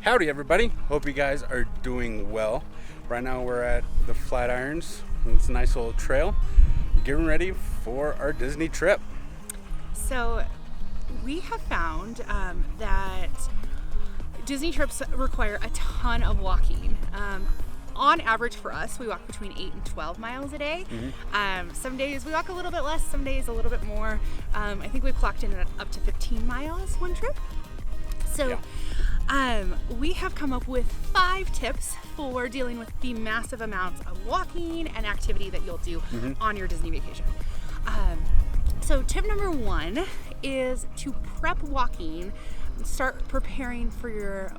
Howdy everybody, hope you guys are doing well. Right now we're at the Flatirons. It's a nice little trail, getting ready for our Disney trip. So we have found that Disney trips require a ton of walking. On average for us, we walk between 8 and 12 miles a day. Some days we walk a little bit less, some days a little bit more. I think we've clocked in at up to 15 miles one trip. So we have come up with 5 tips for dealing with the massive amounts of walking and activity that you'll do on your Disney vacation. So tip number 1 is to prep walking. Start preparing for your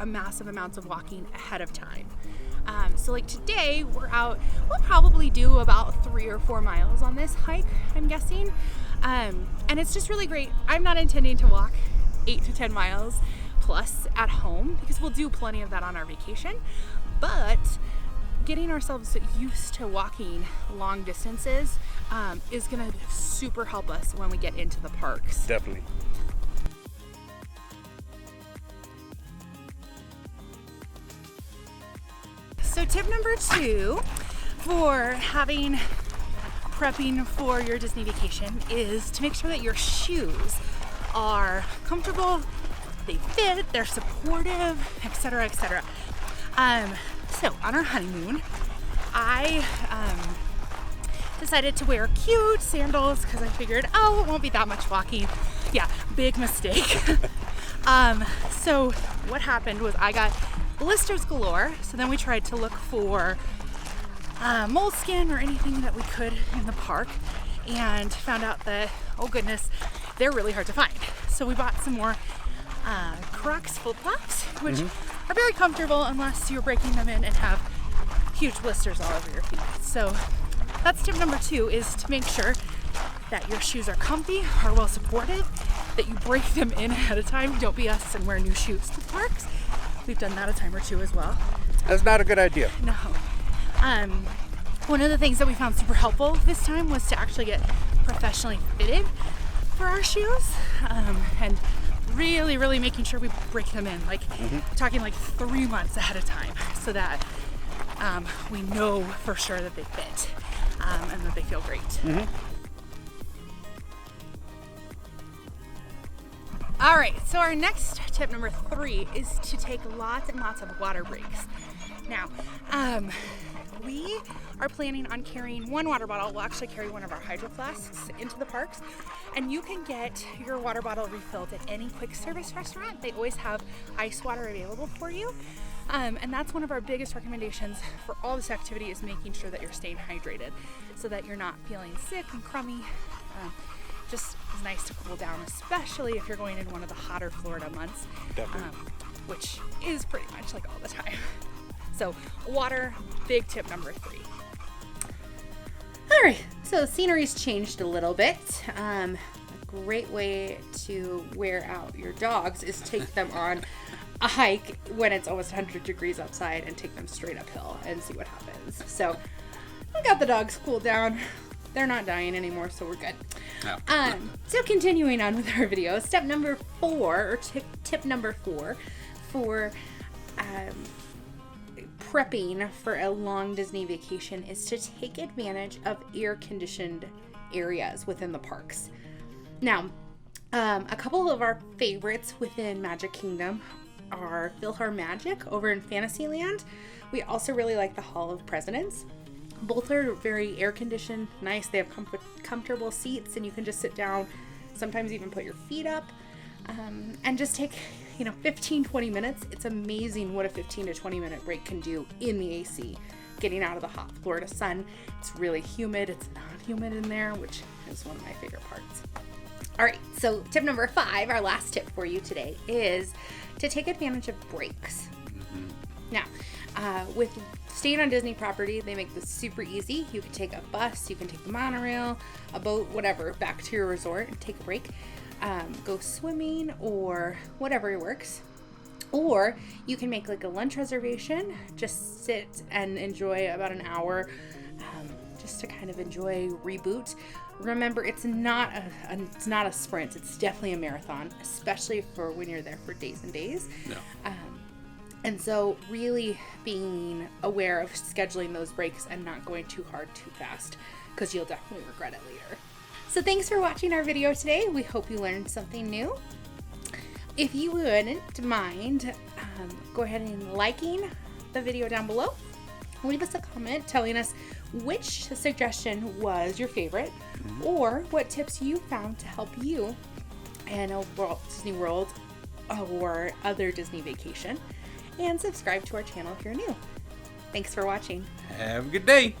massive amounts of walking ahead of time. So like today we're out, we'll probably do about 3 or 4 miles on this hike, I'm guessing. And it's just really great. I'm not intending to walk 8 to 10 miles plus at home because we'll do plenty of that on our vacation, but getting ourselves used to walking long distances is going to super help us when we get into the parks. Definitely. So tip number 2 for prepping for your Disney vacation is to make sure that your shoes are comfortable, they fit, they're supportive, etc., etc. So on our honeymoon, I decided to wear cute sandals because I figured, it won't be that much walking. Yeah, big mistake. So what happened was I got blisters galore. So then we tried to look for moleskin or anything that we could in the park and found out that, oh goodness, they're really hard to find. So we bought some more Crocs flip-flops, which are very comfortable unless you're breaking them in and have huge blisters all over your feet. So that's tip number 2, is to make sure that your shoes are comfy, are well supported, that you break them in ahead of time. Don't be us and wear new shoes to the parks. We've done that a time or 2 as well. That's not a good idea. No. One of the things that we found super helpful this time was to actually get professionally fitted for our shoes, and really making sure we break them in, like talking like 3 months ahead of time, so that we know for sure that they fit and that they feel great. All right, so our next tip number 3 is to take lots and lots of water breaks. Now, we are planning on carrying 1 water bottle. We'll actually carry one of our hydro flasks into the parks, and you can get your water bottle refilled at any quick service restaurant. They always have ice water available for you. And that's one of our biggest recommendations for all this activity, is making sure that you're staying hydrated so that you're not feeling sick and crummy. Just is nice to cool down, especially if you're going in one of the hotter Florida months, which is pretty much like all the time. So water, big tip number 3. All right, so scenery's changed a little bit. A great way to wear out your dogs is take them on a hike when it's almost 100 degrees outside and take them straight uphill and see what happens. So I got the dogs cooled down. They're not dying anymore, so we're good. No. So continuing on with our video, step number 4, or tip number 4 for prepping for a long Disney vacation is to take advantage of air-conditioned areas within the parks. Now, a couple of our favorites within Magic Kingdom are PhilharMagic over in Fantasyland. We also really like the Hall of Presidents. Both are very air-conditioned, nice. They have comfortable seats, and you can just sit down, sometimes even put your feet up, and just take 15-20 minutes. It's amazing what a 15 to 20 minute break can do in the AC, getting out of the hot Florida sun. It's really humid. It's not humid in there, which is one of my favorite parts. All right, so tip number 5, our last tip for you today, is to take advantage of breaks. Now, with staying on Disney property, they make this super easy. You can take a bus, you can take the monorail, a boat, whatever, back to your resort and take a break. Go swimming or whatever works. Or you can make like a lunch reservation, just sit and enjoy about an hour, just to kind of enjoy, reboot. remember, it's not a sprint. It's definitely a marathon, especially for when you're there for days and days. Yeah. And so really being aware of scheduling those breaks and not going too hard too fast, because you'll definitely regret it later. So thanks for watching our video today. We hope you learned something new. If you wouldn't mind, go ahead and liking the video down below. Leave us a comment telling us which suggestion was your favorite, or what tips you found to help you in a Walt Disney World or other Disney vacation. And subscribe to our channel if you're new. Thanks for watching. Have a good day.